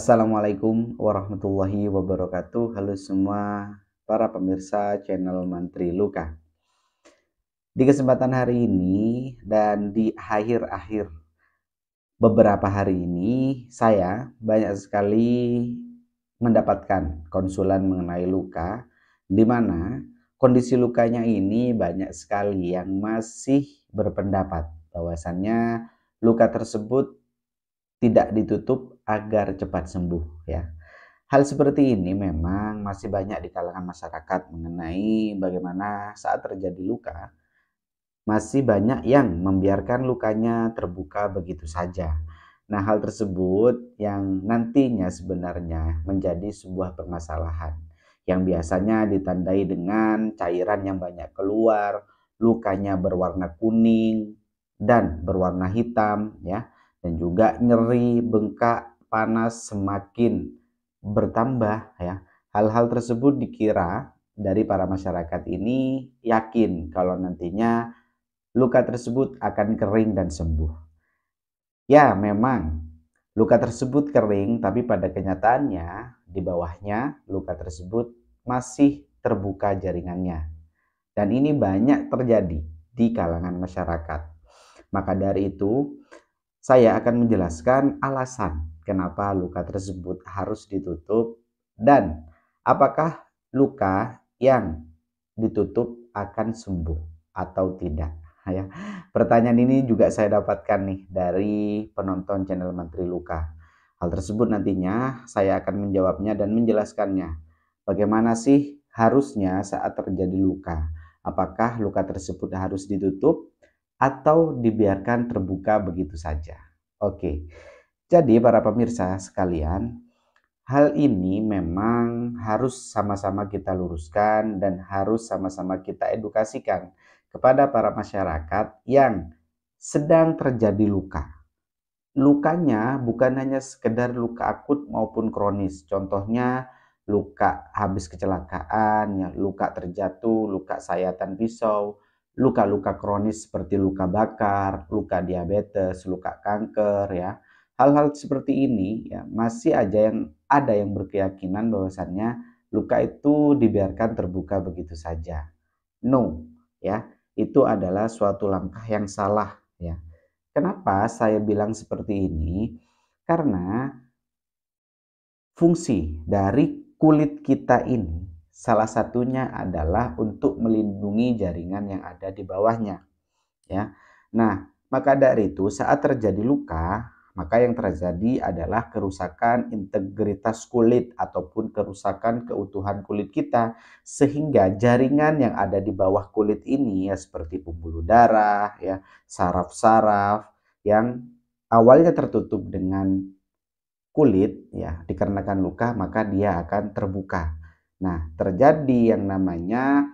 Assalamualaikum warahmatullahi wabarakatuh. Halo semua para pemirsa channel Mantri Luka. Di kesempatan hari ini dan di akhir-akhir beberapa hari ini, saya banyak sekali mendapatkan konsulan mengenai luka, di mana kondisi lukanya ini banyak sekali yang masih berpendapat bahwasannya luka tersebut tidak ditutup agar cepat sembuh ya. Hal seperti ini memang masih banyak di kalangan masyarakat mengenai bagaimana saat terjadi luka, masih banyak yang membiarkan lukanya terbuka begitu saja. Nah, hal tersebut yang nantinya sebenarnya menjadi sebuah permasalahan yang biasanya ditandai dengan cairan yang banyak keluar, lukanya berwarna kuning dan berwarna hitam ya, dan juga nyeri, bengkak, panas semakin bertambah ya. Hal-hal tersebut dikira dari para masyarakat ini yakin kalau nantinya luka tersebut akan kering dan sembuh. Ya, memang luka tersebut kering, tapi pada kenyataannya di bawahnya luka tersebut masih terbuka jaringannya. Dan ini banyak terjadi di kalangan masyarakat. Maka dari itu, saya akan menjelaskan alasan kenapa luka tersebut harus ditutup dan apakah luka yang ditutup akan sembuh atau tidak ya. Pertanyaan ini juga saya dapatkan nih dari penonton channel Mantri Luka. Hal tersebut nantinya saya akan menjawabnya dan menjelaskannya. Bagaimana sih harusnya saat terjadi luka? Apakah luka tersebut harus ditutup atau dibiarkan terbuka begitu saja? Oke. Jadi para pemirsa sekalian, hal ini memang harus sama-sama kita luruskan dan harus sama-sama kita edukasikan kepada para masyarakat yang sedang terjadi luka. Lukanya bukan hanya sekedar luka akut maupun kronis. Contohnya luka habis kecelakaan, ya, luka terjatuh, luka sayatan pisau, luka-luka kronis seperti luka bakar, luka diabetes, luka kanker ya. Hal-hal seperti ini ya masih ada yang berkeyakinan bahwasannya luka itu dibiarkan terbuka begitu saja. No, ya. Itu adalah suatu langkah yang salah ya. Kenapa saya bilang seperti ini? Karena fungsi dari kulit kita ini salah satunya adalah untuk melindungi jaringan yang ada di bawahnya ya. Nah, maka dari itu saat terjadi luka, maka yang terjadi adalah kerusakan integritas kulit ataupun kerusakan keutuhan kulit kita sehingga jaringan yang ada di bawah kulit ini ya seperti pembuluh darah ya, saraf-saraf yang awalnya tertutup dengan kulit ya dikarenakan luka maka dia akan terbuka. Nah, terjadi yang namanya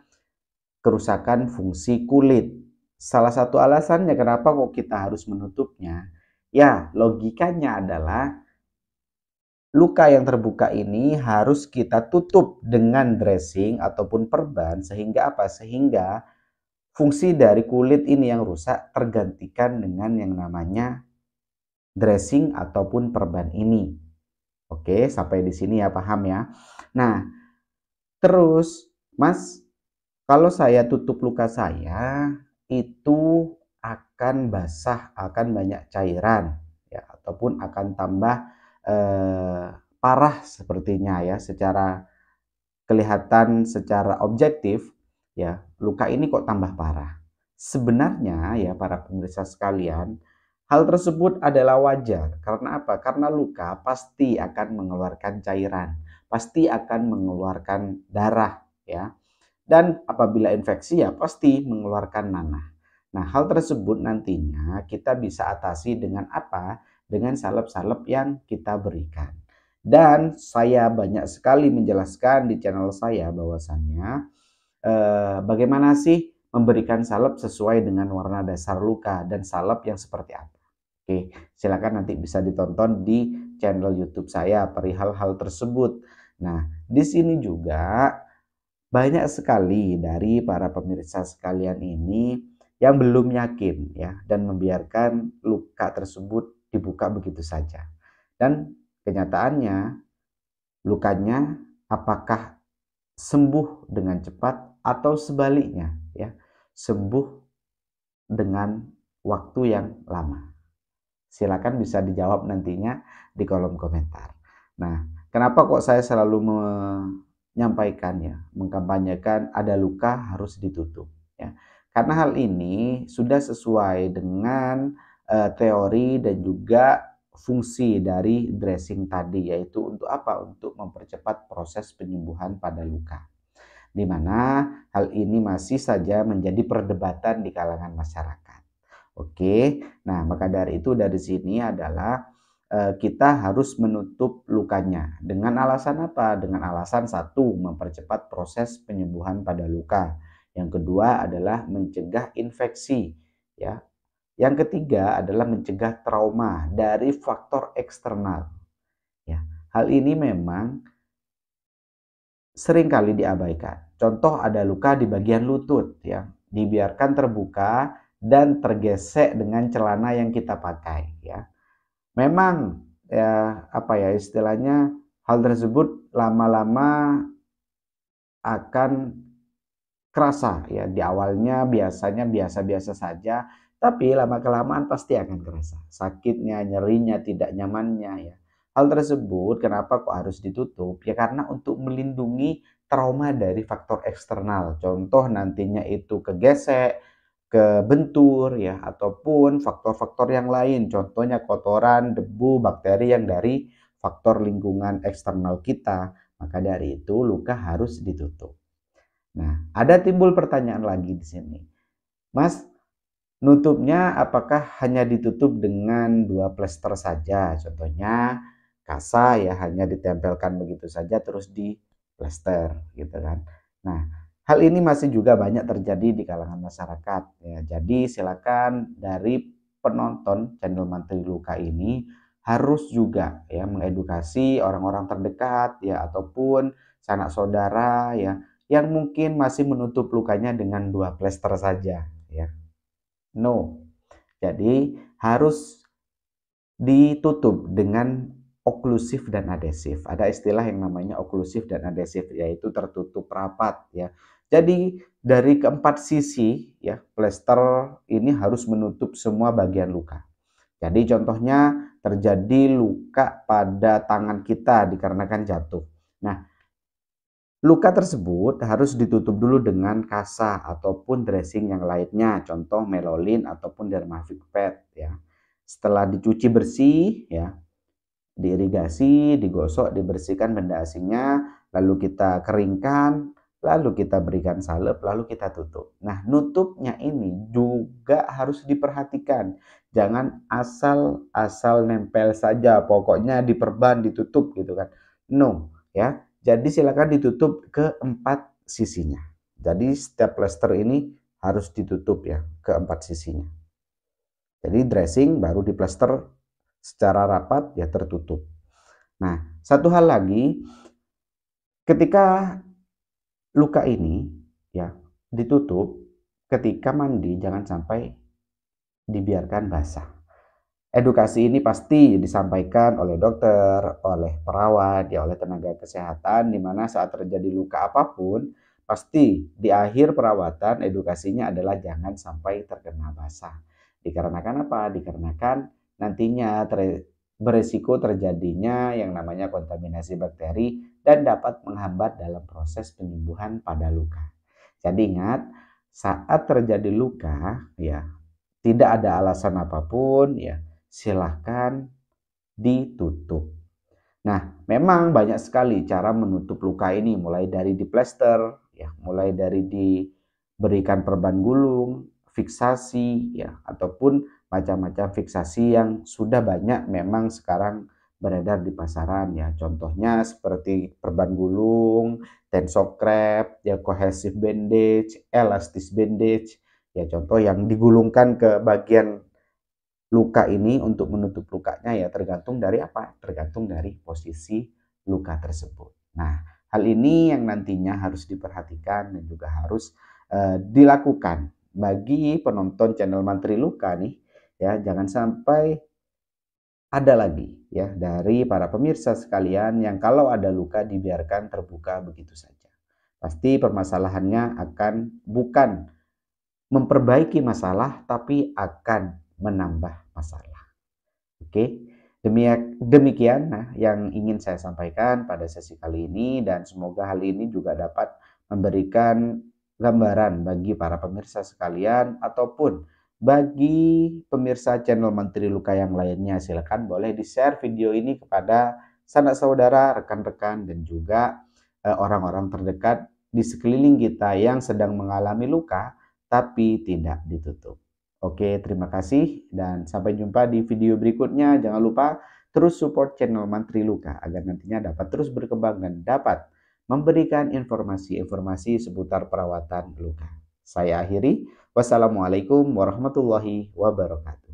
kerusakan fungsi kulit. Salah satu alasannya kenapa kok kita harus menutupnya, ya logikanya adalah luka yang terbuka ini harus kita tutup dengan dressing ataupun perban sehingga apa? Sehingga fungsi dari kulit ini yang rusak tergantikan dengan yang namanya dressing ataupun perban ini. Oke, sampai di sini ya paham ya. Nah, terus Mas, kalau saya tutup luka saya, itu akan basah, akan banyak cairan, ya, ataupun akan tambah parah sepertinya ya, secara kelihatan secara objektif, ya, luka ini kok tambah parah. Sebenarnya ya para pemirsa sekalian, hal tersebut adalah wajar. Karena apa? Karena luka pasti akan mengeluarkan cairan, pasti akan mengeluarkan darah, ya. Dan apabila infeksi ya pasti mengeluarkan nanah. Nah, hal tersebut nantinya kita bisa atasi dengan apa? Dengan salep-salep yang kita berikan. Dan saya banyak sekali menjelaskan di channel saya bahwasannya bagaimana sih memberikan salep sesuai dengan warna dasar luka dan salep yang seperti apa. Oke, silakan nanti bisa ditonton di channel YouTube saya perihal hal tersebut. Nah, di sini juga banyak sekali dari para pemirsa sekalian ini yang belum yakin ya dan membiarkan luka tersebut dibuka begitu saja. Dan kenyataannya lukanya apakah sembuh dengan cepat atau sebaliknya ya, sembuh dengan waktu yang lama. Silakan bisa dijawab nantinya di kolom komentar. Nah, kenapa kok saya selalu menyampaikan mengkampanyekan ada luka harus ditutup ya. Karena hal ini sudah sesuai dengan teori dan juga fungsi dari dressing tadi, yaitu untuk apa? Untuk mempercepat proses penyembuhan pada luka. Di mana hal ini masih saja menjadi perdebatan di kalangan masyarakat. Oke, nah maka dari itu dari sini adalah kita harus menutup lukanya. Dengan alasan apa? Dengan alasan satu, mempercepat proses penyembuhan pada luka. Yang kedua adalah mencegah infeksi, ya. Yang ketiga adalah mencegah trauma dari faktor eksternal. Ya, hal ini memang seringkali diabaikan. Contoh ada luka di bagian lutut, ya, dibiarkan terbuka dan tergesek dengan celana yang kita pakai, ya. Memang ya apa ya istilahnya hal tersebut lama-lama akan kerasa ya, di awalnya biasanya biasa-biasa saja, tapi lama-kelamaan pasti akan kerasa sakitnya, nyerinya, tidak nyamannya ya. Hal tersebut kenapa kok harus ditutup? Ya karena untuk melindungi trauma dari faktor eksternal. Contoh nantinya itu kegesek, kebentur ya, ataupun faktor-faktor yang lain. Contohnya kotoran, debu, bakteri yang dari faktor lingkungan eksternal kita. Maka dari itu luka harus ditutup. Nah, ada timbul pertanyaan lagi di sini. Mas, nutupnya apakah hanya ditutup dengan 2 plester saja? Contohnya kasa ya hanya ditempelkan begitu saja terus di plester gitu kan. Nah, hal ini masih juga banyak terjadi di kalangan masyarakat ya. Jadi silakan dari penonton channel Mantri Luka ini harus juga ya mengedukasi orang-orang terdekat ya ataupun sanak saudara ya yang mungkin masih menutup lukanya dengan 2 plester saja ya. No. Jadi harus ditutup dengan oklusif dan adhesif. Ada istilah yang namanya oklusif dan adhesif, yaitu tertutup rapat ya. Jadi dari keempat sisi ya, plester ini harus menutup semua bagian luka. Jadi contohnya terjadi luka pada tangan kita dikarenakan jatuh. Nah, luka tersebut harus ditutup dulu dengan kasa ataupun dressing yang lainnya, contoh melolin ataupun dermavic pad ya. Setelah dicuci bersih ya, diirigasi, digosok, dibersihkan benda asingnya, lalu kita keringkan, lalu kita berikan salep, lalu kita tutup. Nah, nutupnya ini juga harus diperhatikan. Jangan asal-asal nempel saja, pokoknya diperban, ditutup gitu kan. No, ya. Jadi silakan ditutup keempat sisinya. Jadi setiap plester ini harus ditutup ya, keempat sisinya. Jadi dressing baru diplester secara rapat ya tertutup. Nah, satu hal lagi, ketika luka ini ya ditutup, ketika mandi jangan sampai dibiarkan basah. Edukasi ini pasti disampaikan oleh dokter, oleh perawat, ya oleh tenaga kesehatan, di mana saat terjadi luka apapun, pasti di akhir perawatan edukasinya adalah jangan sampai terkena basah. Dikarenakan apa? Dikarenakan nantinya beresiko terjadinya yang namanya kontaminasi bakteri dan dapat menghambat dalam proses penyembuhan pada luka. Jadi ingat, saat terjadi luka, ya tidak ada alasan apapun, ya silahkan ditutup. Nah, memang banyak sekali cara menutup luka ini, mulai dari diplester, ya, mulai dari diberikan perban gulung, fiksasi, ya, ataupun macam-macam fiksasi yang sudah banyak memang sekarang beredar di pasaran, ya. Contohnya seperti perban gulung, tensokrep, ya, cohesive bandage, elastis bandage, ya, contoh yang digulungkan ke bagian luka ini untuk menutup lukanya ya tergantung dari apa? Tergantung dari posisi luka tersebut. Nah, hal ini yang nantinya harus diperhatikan dan juga harus dilakukan bagi penonton channel Mantri Luka nih ya, jangan sampai ada lagi ya dari para pemirsa sekalian yang kalau ada luka dibiarkan terbuka begitu saja. Pasti permasalahannya akan bukan memperbaiki masalah, tapi akan menambah masalah. Oke, demikian yang ingin saya sampaikan pada sesi kali ini, dan semoga hal ini juga dapat memberikan gambaran bagi para pemirsa sekalian ataupun bagi pemirsa channel Menteri Luka yang lainnya. Silakan boleh di-share video ini kepada sanak saudara, rekan-rekan, dan juga orang-orang terdekat di sekeliling kita yang sedang mengalami luka tapi tidak ditutup. Oke, terima kasih dan sampai jumpa di video berikutnya. Jangan lupa terus support channel Mantri Luka agar nantinya dapat terus berkembang dan dapat memberikan informasi-informasi seputar perawatan luka. Saya akhiri. Wassalamualaikum warahmatullahi wabarakatuh.